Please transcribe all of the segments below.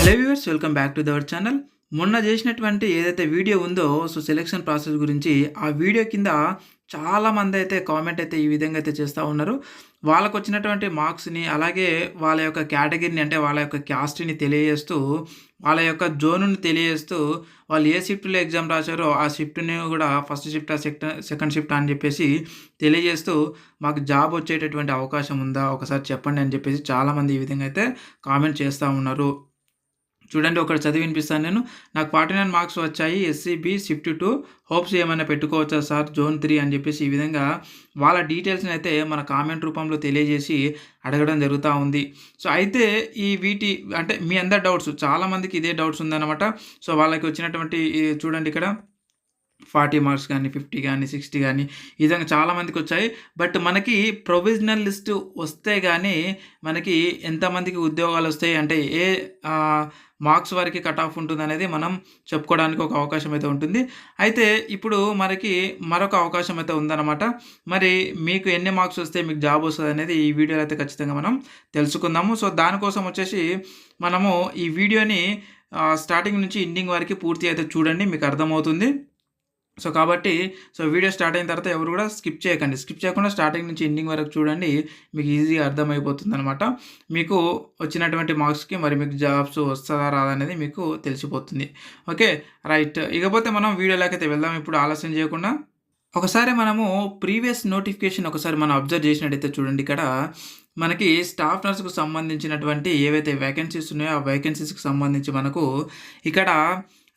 Hello viewers, welcome back to our channel. మొన్న చేసినటువంటి ఏదైతే వీడియో ఉందో సెలక్షన్ ప్రాసెస్ గురించి ఆ వీడియో కింద చాలామంది అయితే కామెంట్ అయితే ఈ విధంగా అయితే చేస్తూ ఉన్నారు. వాళ్ళకు వచ్చినటువంటి మార్క్స్‌ని అలాగే వాళ్ళ యొక్క కేటగిరీని అంటే వాళ్ళ యొక్క క్యాస్ట్‌ని తెలియజేస్తూ, వాళ్ళ యొక్క జోన్‌ని తెలియజేస్తూ, వాళ్ళు ఏ షిఫ్ట్‌లో ఎగ్జామ్ రాసారో ఆ షిఫ్ట్‌ని కూడా ఫస్ట్ షిఫ్టా, సెకండ్ షిఫ్టా అని చెప్పేసి తెలియజేస్తూ, మాకు జాబ్ వచ్చేటటువంటి అవకాశం ఉందా? ఒకసారి చెప్పండి అని చెప్పేసి చాలామంది ఈ విధంగా అయితే కామెంట్ చేస్తూ ఉన్నారు. చూడండి, ఒకటి చదివి వినిపిస్తాను నేను. నాకు 49 మార్క్స్ వచ్చాయి. ఎస్సీ/బి షిఫ్ట్ 2 హోప్స్ ఏమైనా పెట్టుకోవచ్చా సార్ జోన్ 3 అని చెప్పేసి ఈ విధంగా వాళ్ళ డీటెయిల్స్‌ని అయితే మన కామెంట్ రూపంలో తెలియజేసి అడగడం జరుగుతా ఉంది. సో, అయితే వీటి అంటే మీ అందరి డౌట్స్ చాలామందికి ఇదే డౌట్స్ ఉందన్నమాట. సో, వాళ్ళకి వచ్చినటువంటి చూడండి ఇక్కడ 40 మార్క్స్ గానీ, 50 గానీ, 60 గానీ ఈ విధంగా చాలామందికొచ్చాయి. బట్ మనకి ప్రొవిజనల్ లిస్ట్ వస్తే గానీ మనకి ఎంతమందికి ఉద్యోగాలొస్తాయి అంటే మార్క్స్ వరకి కట్ ఆఫ్ ఉంటుందనేది మనం చెప్పుకోవడానికి ఒక అవకాశం అయితే ఉంటుంది. అయితే ఇప్పుడు మనకి మరొక అవకాశం అయితే ఉందన్నమాట. మరి మీకు ఎన్ని మార్క్స్ వస్తే మీకు జాబ్ వస్తదనేది ఈ వీడియోలో అయితే ఖచ్చితంగా మనం తెలుసుకుందాము. సో, దానికోసం వచ్చేసి మనము ఈ వీడియోని స్టార్టింగ్ నుంచి ఎండింగ్ వరకి పూర్తిగా అయితే చూడండి, మీకు అర్థమవుతుంది. కాబట్టి వీడియో స్టార్ట్ అయిన తర్వాత ఎవరు కూడా స్కిప్ చేయకండి. స్కిప్ చేయకుండా స్టార్టింగ్ నుంచి ఎండింగ్ వరకు చూడండి. మీకు ఈజీగా అర్థమైపోతుందనమాట. మీకు వచ్చినటువంటి మార్క్స్‌కి మరి మీకు జాబ్స్ వస్తదా రాదా అనేది మీకు తెలిసిపోతుంది. Okay, right. ఇకపోతే మనం వీడియోలోకైతే వెళ్దాం ఇప్పుడు ఆలస్యం చేయకుండా. ఒకసారి మనము ప్రీవియస్ నోటిఫికేషన్ ఒకసారి మనం అబ్జర్వ్ చేసినట్టయితే చూడండి, ఇక్కడ మనకి స్టాఫ్ నర్స్‌కు సంబంధించినటువంటి ఏవైతే వేకెన్సీస్ ఉన్నాయో ఆ వేకెన్సీస్‌కి సంబంధించి మనకు ఇక్కడ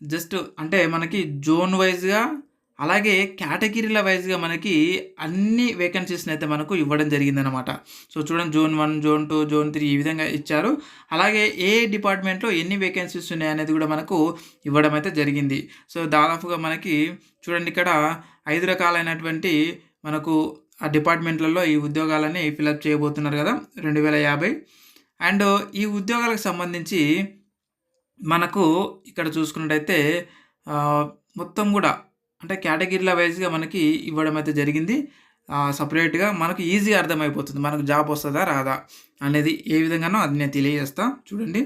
జస్ట్ అంటే మనకి జోన్ వైస్‌గా అలాగే కేటగిరీల వైస్‌గా మనకి అన్ని వేకెన్సీస్‌ని అయితే మనకు ఇవ్వడం జరిగిందనమాట. సో, చూడండి, జోన్ 1, జోన్ 2, జోన్ 3 ఈ విధంగా ఇచ్చారు. అలాగే ఏ డిపార్ట్మెంట్‌లో ఎన్ని వేకెన్సీస్ ఉన్నాయనేది కూడా మనకు ఇవ్వడం అయితే జరిగింది. సో, దాదాపుగా మనకి చూడండి ఇక్కడ 5 రకాలైనటువంటి మనకు ఆ డిపార్ట్మెంట్‌లలో ఈ ఉద్యోగాలని ఫిలప్ చేయబోతున్నారు కదా! 2050. అండ్ ఈ ఉద్యోగాలకు సంబంధించి మనకు ఇక్కడ చూసుకున్నట్టయితే మొత్తం కూడా అంటే కేటగిరీల వైస్‌గా మనకి ఇవ్వడం అయితే జరిగింది. సెపరేట్‌గా మనకు ఈజీగా అర్థమైపోతుంది. మనకు జాబ్ వస్తదా? రాదా? అనేది ఏ విధంగానో అది నేను తెలియజేస్తా చూడండి.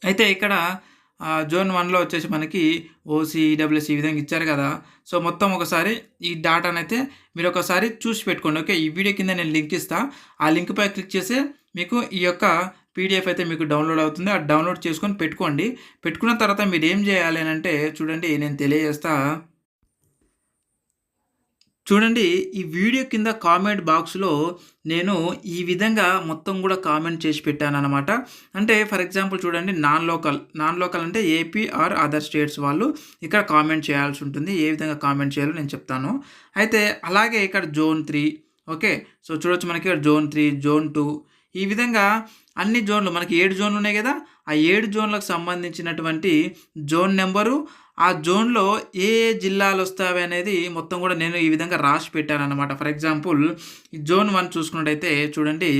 అయితే ఇక్కడ జోన్ 1లో వచ్చేసి మనకి ఓసీ, ఈడబ్ల్యూఎస్ ఈ విధంగా ఇచ్చారు కదా! సో, మొత్తం ఒకసారి ఈ డాటానైతే మీరు ఒకసారి చూసి పెట్టుకోండి. ఓకే, ఈ వీడియో కింద నేను లింక్ ఇస్తా. ఆ లింక్‌పై క్లిక్ చేసి మీకు ఈ యొక్క పీడిఎఫ్ అయితే మీకు డౌన్లోడ్ అవుతుంది. అది డౌన్లోడ్ చేసుకొని పెట్టుకోండి. పెట్టుకున్న తర్వాత మీరేం చేయాలి అనంటే చూడండి, నేను తెలియజేస్తా. చూడండి, ఈ వీడియో కింద కామెంట్ బాక్స్‌లో నేను ఈ విధంగా మొత్తం కూడా కామెంట్ చేసి పెట్టాననమాట. అంటే ఫర్ ఎగ్జాంపుల్ చూడండి, నాన్ లోకల్ అంటే ఏపీ ఆర్ అదర్ స్టేట్స్ వాళ్ళు ఇక్కడ కామెంట్ చేయాల్సి ఉంటుంది. ఏ విధంగా కామెంట్ చేయాలో నేను చెప్తాను. అయితే అలాగే ఇక్కడ జోన్ 3 ఓకే. సో, చూడొచ్చు మనకి ఇక్కడ జోన్ 3, జోన్ 2 ఈ విధంగా అన్ని జోన్‌లు మనకి 7 జోన్‌లు ఉన్నాయి కదా! ఆ 7 జోన్‌లకు సంబంధించినటువంటి జోన్ నెంబరు, ఆ జోన్‌లో ఏ ఏ జిల్లాలొస్తావి అనేది మొత్తం కూడా నేను ఈ విధంగా రాసి పెట్టాననమాట. ఫర్ ఎగ్జాంపుల్ ఈ జోన్ 1 చూసుకున్నట్టయితే చూడండి,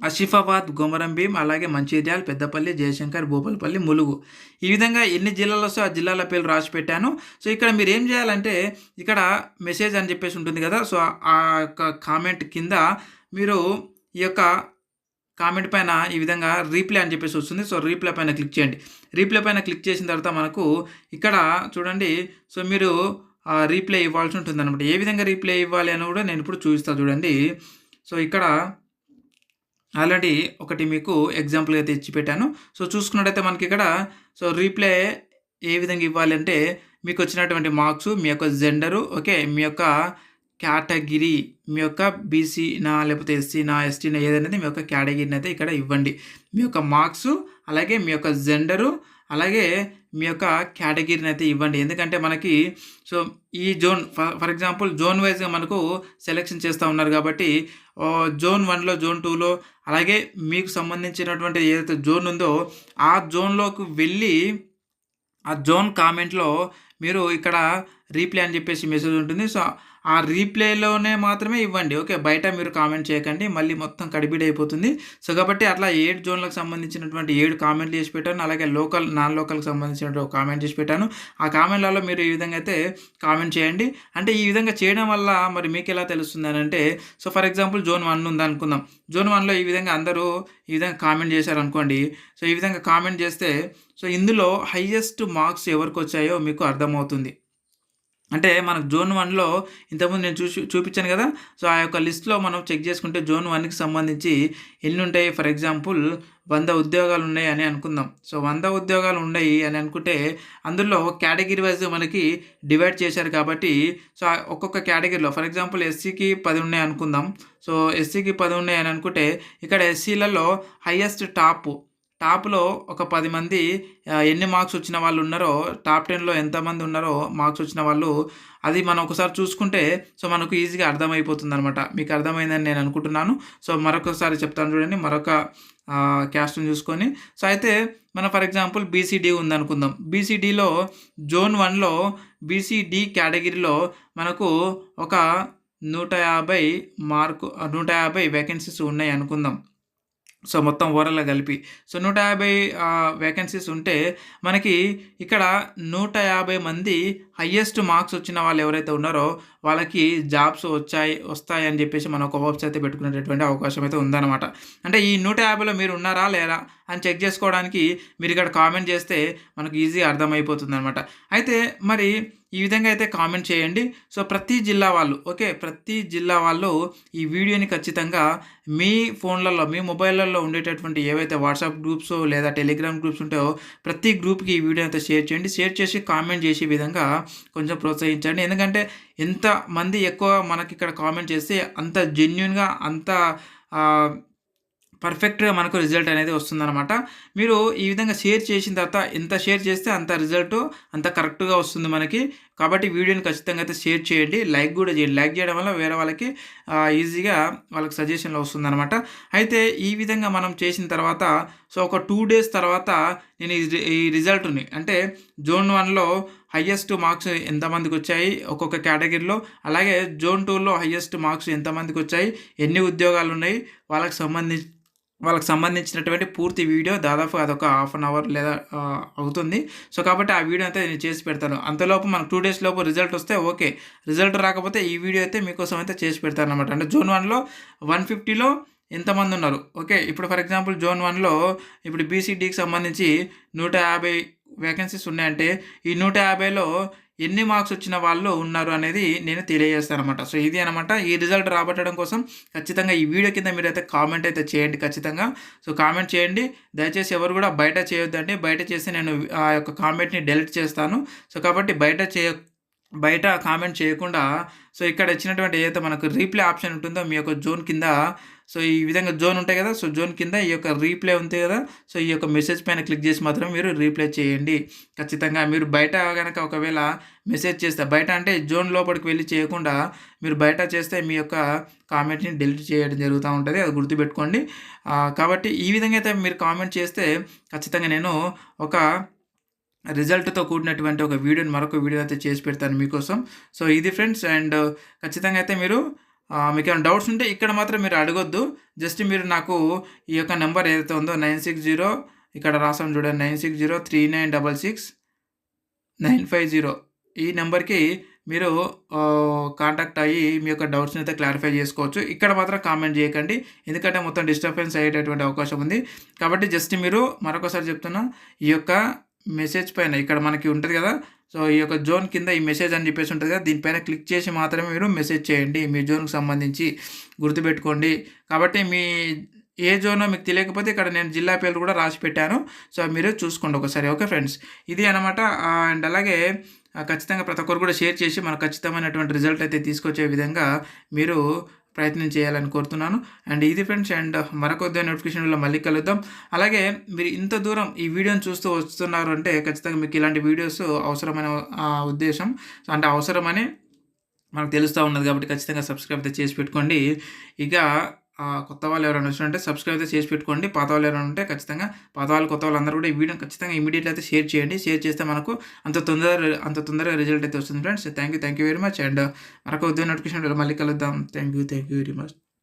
ఆసిఫాబాద్, కొమరం భీం, అలాగే మంచిర్యాల, పెద్దపల్లి, జయశంకర్, భూపాలపల్లి, ములుగు ఈ విధంగా ఎన్ని జిల్లాలొస్తాయో ఆ జిల్లాల పేర్లు రాసి పెట్టాను. సో, ఇక్కడ మీరేం చేయాలంటే ఇక్కడ మెసేజ్ అని చెప్పేసి ఉంటుంది కదా! సో, ఆ యొక్క కామెంట్ కింద మీరు ఈ యొక్క కామెంట్ పైన ఈ విధంగా రీప్లై అని చెప్పేసి వస్తుంది. సో, రీప్లై పైన క్లిక్ చేయండి. రీప్లై పైన క్లిక్ చేసిన తర్వాత మనకు ఇక్కడ చూడండి, సో, మీరు రీప్లై ఇవ్వాల్సి ఉంటుందన్నమాట. ఏ విధంగా రీప్లై ఇవ్వాలి అని కూడా నేను ఇప్పుడు చూపిస్తా చూడండి. సో, ఇక్కడ ఆల్రెడీ ఒకటి మీకు ఎగ్జాంపుల్ అయితే ఇచ్చి పెట్టాను. సో, చూసుకున్నట్టయితే మనకి ఇక్కడ రీప్లై ఏ విధంగా ఇవ్వాలి అంటే మీకు వచ్చినటువంటి మార్క్స్, మీ యొక్క జెండరు, ఓకే, మీ యొక్క కేటగిరీ, మీ యొక్క బీసీనా లేకపోతే ఎస్సీనా, ఎస్టీనా ఏదనేది మీ యొక్క కేటగిరీని అయితే ఇక్కడ ఇవ్వండి. మీ యొక్క మార్క్సు, అలాగే మీ యొక్క జెండరు, అలాగే మీ యొక్క కేటగిరీని అయితే ఇవ్వండి. ఎందుకంటే మనకి సో, ఈ జోన్ ఫర్ ఎగ్జాంపుల్ జోన్ వైస్‌గా మనకు సెలెక్షన్ చేస్తూ ఉన్నారు కాబట్టి జోన్ 1లో, జోన్ 2లో అలాగే మీకు సంబంధించినటువంటి ఏదైతే జోన్ ఉందో ఆ జోన్‌లోకి వెళ్ళి ఆ జోన్ కామెంట్‌లో మీరు ఇక్కడ రీప్లై అని చెప్పేసి మెసేజ్ ఉంటుంది. సో, ఆ రీప్లేలోనే మాత్రమే ఇవ్వండి. ఓకే. బయట మీరు కామెంట్ చేయకండి. మళ్ళీ మొత్తం కడిబిడి అయిపోతుంది. సో, కాబట్టి అట్లా 7 జోన్‌లకు సంబంధించినటువంటి 7 కామెంట్లు చేసి పెట్టాను. అలాగే లోకల్, నాన్ లోకల్‌కి సంబంధించినటువంటి ఒక కామెంట్ చేసి పెట్టాను. ఆ కామెంట్‌లలో మీరు ఈ విధంగా అయితే కామెంట్ చేయండి. అంటే ఈ విధంగా చేయడం వల్ల మరి మీకెలా తెలుస్తుందనంటే, సో, ఫర్ ఎగ్జాంపుల్ జోన్ 1 ఉందనుకుందాం. జోన్ 1లో ఈ విధంగా అందరూ ఈ విధంగా కామెంట్ చేశారనుకోండి. సో, ఈ విధంగా కామెంట్ చేస్తే సో, ఇందులో హైయెస్ట్ మార్క్స్ ఎవరికొచ్చాయో మీకు అర్థమవుతుంది. అంటే మనకు జోన్ 1లో ఇంతకుముందు నేను చూపించాను కదా! సో, ఆ యొక్క లిస్ట్‌లో మనం చెక్ చేసుకుంటే జోన్ 1కి సంబంధించి ఎన్నుంటాయి, ఫర్ ఎగ్జాంపుల్ 100 ఉద్యోగాలున్నాయి అని అనుకుందాం. సో, 100 ఉద్యోగాలు ఉన్నాయి అని అనుకుంటే అందులో కేటగిరీ వైస్ మనకి డివైడ్ చేశారు కాబట్టి సో, ఒక్కొక్క కేటగిరీలో ఫర్ ఎగ్జాంపుల్ ఎస్సీకి 10 ఉన్నాయి అనుకుందాం. సో, ఎస్సీకి 10 ఉన్నాయి అని అనుకుంటే ఇక్కడ ఎస్సీలలో హైయెస్ట్ టాప్‌లో ఒక 10 మంది ఎన్ని మార్క్స్ వచ్చిన వాళ్ళు ఉన్నారో, టాప్ 10లో ఎంతమంది ఉన్నారో మార్క్స్ వచ్చిన వాళ్ళు, అది మనం ఒకసారి చూసుకుంటే సో, మనకు ఈజీగా అర్థమైపోతుందనమాట. మీకు అర్థమైందని నేను అనుకుంటున్నాను. సో, మరొకసారి చెప్తాను చూడండి. మరొక క్యాస్ట్‌ని చూసుకొని సో, అయితే మనం ఫర్ ఎగ్జాంపుల్ బీసీడీ ఉందనుకుందాం. బీసీడీలో జోన్ 1లో బీసీడీ కేటగిరీలో మనకు ఒక 150 వేకెన్సీస్ ఉన్నాయి అనుకుందాం. సో, మొత్తం ఓవరాల్‌గా కలిపి. సో, 150 వేకెన్సీస్ ఉంటే మనకి ఇక్కడ 150 మంది హైయెస్ట్ మార్క్స్ వచ్చిన వాళ్ళు ఎవరైతే ఉన్నారో వాళ్ళకి జాబ్స్ వస్తాయని చెప్పేసి మనం ఒక హోప్స్ అయితే పెట్టుకునేటటువంటి అవకాశం అయితే ఉందన్నమాట. అంటే ఈ 150లో మీరు ఉన్నారా లేరా అని చెక్ చేసుకోవడానికి మీరు ఇక్కడ కామెంట్ చేస్తే మనకు ఈజీగా అర్థమైపోతుందన్నమాట. అయితే మరి ఈ విధంగా అయితే కామెంట్ చేయండి. సో, ప్రతి జిల్లా వాళ్ళు ఈ వీడియోని ఖచ్చితంగా మీ ఫోన్లలో, మీ మొబైల్‌లలో ఉండేటటువంటి ఏవైతే వాట్సాప్ గ్రూప్స్ లేదా టెలిగ్రామ్ గ్రూప్స్ ఉంటాయో ప్రతి గ్రూప్‌కి ఈ వీడియో అయితే షేర్ చేయండి. షేర్ చేసి కామెంట్ చేసే విధంగా కొంచెం ప్రోత్సహించండి. ఎందుకంటే ఎంత మంది ఎక్కువ మనకి ఇక్కడ కామెంట్ చేస్తే అంత జెన్యూన్‌గా, అంత పర్ఫెక్ట్‌గా మనకు రిజల్ట్ అనేది వస్తుందనమాట. మీరు ఈ విధంగా షేర్ చేసిన తర్వాత ఎంత షేర్ చేస్తే అంత రిజల్ట్ అంత కరెక్ట్‌గా వస్తుంది మనకి. కాబట్టి వీడియోని ఖచ్చితంగా అయితే షేర్ చేయండి. లైక్ కూడా చేయండి. లైక్ చేయడం వల్ల వేరే వాళ్ళకి ఈజీగా వాళ్ళకి సజెషన్‌లో వస్తుందనమాట. అయితే ఈ విధంగా మనం చేసిన తర్వాత సో, ఒక 2 డేస్ తర్వాత నేను ఈ రిజల్ట్‌ని అంటే జోన్ 1లో హైయెస్ట్ మార్క్స్ ఎంతమందికొచ్చాయి ఒక్కొక్క కేటగిరీలో, అలాగే జోన్ 2లో హైయెస్ట్ మార్క్స్ ఎంతమందికొచ్చాయి, ఎన్ని ఉద్యోగాలున్నాయి, వాళ్ళకి సంబంధించినటువంటి పూర్తి వీడియో దాదాపు అదొక హాఫ్ అన్ అవర్ లేదా అవుతుంది. సో, కాబట్టి ఆ వీడియో అయితే నేను చేసి పెడతాను. అంతలోపు మనకు 2 డేస్ లోపు రిజల్ట్ వస్తే ఓకే. రిజల్ట్ రాకపోతే ఈ వీడియో అయితే మీకోసం అయితే చేసి పెడతాననమాట. అంటే జోన్ 1లో 150లో ఎంతమంది ఉన్నారు. ఓకే. ఇప్పుడు ఫర్ ఎగ్జాంపుల్ జోన్ 1లో ఇప్పుడు బీసీడీకి సంబంధించి 150 వేకెన్సీస్ ఉన్నాయంటే ఈ 150లో ఎన్ని మార్క్స్ వచ్చిన వాళ్ళు ఉన్నారు అనేది నేను తెలియజేస్తానమాట. సో, ఇది అనమాట. ఈ రిజల్ట్ రాబట్టడం కోసం ఖచ్చితంగా ఈ వీడియో కింద మీరైతే కామెంట్ అయితే చేయండి ఖచ్చితంగా. సో, కామెంట్ చేయండి. దయచేసి ఎవరు కూడా బయట చేయొద్దండి. బయట చేస్తే నేను ఆ యొక్క కామెంట్‌ని డెలీట్ చేస్తాను. సో, కాబట్టి బయట కామెంట్ చేయకుండా సో, ఇక్కడ ఇచ్చినటువంటి ఏదైతే మనకు రీప్లే ఆప్షన్ ఉంటుందో మీ యొక్క జోన్ కింద సో, ఈ విధంగా జోన్ ఉంటాయి కదా! సో, జోన్ కింద ఈ యొక్క రీప్లే ఉంది కదా! సో, ఈ యొక్క మెసేజ్ పైన క్లిక్ చేసి మాత్రం మీరు రీప్లే చేయండి. ఖచ్చితంగా మీరు బయట గనక ఒకవేళ మెసేజ్ చేస్తే బయట అంటే జోన్ లోపలికి వెళ్లి చేయకుండా మీరు బయట చేస్తే మీ యొక్క కామెంట్‌ని డెలీట్ చేయడం జరుగుతూ ఉంటది. అది గుర్తుపెట్టుకోండి. కాబట్టి ఈ విధంగా అయితే మీరు కామెంట్ చేస్తే ఖచ్చితంగా నేను ఒక రిజల్ట్‌తో కూడినటువంటి ఒక మరొక వీడియో అయితే చేసి పెడతాను మీకోసం. సో, ఇది ఫ్రెండ్స్ అండ్ ఖచ్చితంగా అయితే మీరు మీకేమైనా డౌట్స్ ఉంటే ఇక్కడ మాత్రం మీరు అడగొద్దు. జస్ట్ మీరు నాకు ఈ యొక్క నంబర్ ఏదైతే ఉందో 960 ఇక్కడ రాసాను చూడండి 9603966950 ఈ నంబర్‌కి మీరు కాంటాక్ట్ అయ్యి మీ యొక్క డౌట్స్‌ని అయితే క్లారిఫై చేసుకోవచ్చు. ఇక్కడ మాత్రం కామెంట్ చేయకండి. ఎందుకంటే మొత్తం డిస్టర్బెన్స్ అయ్యేటటువంటి అవకాశం ఉంది. కాబట్టి జస్ట్ మీరు మరొకసారి చెప్తున్నా ఈ యొక్క మెసేజ్ పైన ఇక్కడ మనకి ఉంటది కదా! సో, ఈ యొక్క జోన్ కింద ఈ మెసేజ్ అని చెప్పేసి ఉంటది కదా! దీనిపైన క్లిక్ చేసి మాత్రమే మీరు మెసేజ్ చేయండి. మీ జోన్‌కి సంబంధించి గుర్తుపెట్టుకోండి. కాబట్టి ఏ జోనో మీకు తెలియకపోతే ఇక్కడ నేను జిల్లా పేర్లు కూడా రాసి పెట్టాను. సో, మీరు చూసుకోండి ఒకసారి. Okay friends. ఇది అనమాట. అండ్ అలాగే ఖచ్చితంగా ప్రతి ఒక్కరు కూడా షేర్ చేసి మనకు ఖచ్చితమైనటువంటి రిజల్ట్ అయితే తీసుకొచ్చే విధంగా మీరు ప్రయత్నం చేయాలని కోరుతున్నాను. అండ్ ఇది ఫ్రెండ్స్ అండ్ మరొక నోటిఫికేషన్లో మళ్ళీ కలుద్దాం. అలాగే మీరు ఇంత దూరం ఈ వీడియోని చూస్తూ వస్తున్నారు అంటే ఖచ్చితంగా మీకు ఇలాంటి వీడియోస్ అవసరమైన ఉద్దేశం అంటే అవసరమని మనకు తెలుస్తూ ఉన్నది కాబట్టి ఖచ్చితంగా సబ్స్క్రైబ్ అయితే చేసి పెట్టుకోండి. ఇక కొత్త వాళ్ళు ఎవరైనా వచ్చినట్టే సబ్స్క్రైబ్ అయితే చేసి పెట్టుకోండి. పాత వాళ్ళు ఎవరైనా ఉంటే ఖచ్చితంగా పాత వాళ్ళు, కొత్త వాళ్ళందరూ కూడా ఈ వీడియోని ఖచ్చితంగా ఇమ్మీడియేట్‌లీ అయితే షేర్ చేయండి. షేర్ చేస్తే మనకు అంత తొందరగా రిజల్ట్ అయితే వస్తుంది friends. Thank you very much. And మరొక ఉద్యోగ నోటిఫికేషన్ మళ్ళీ కలుద్దాం. Thank you very much.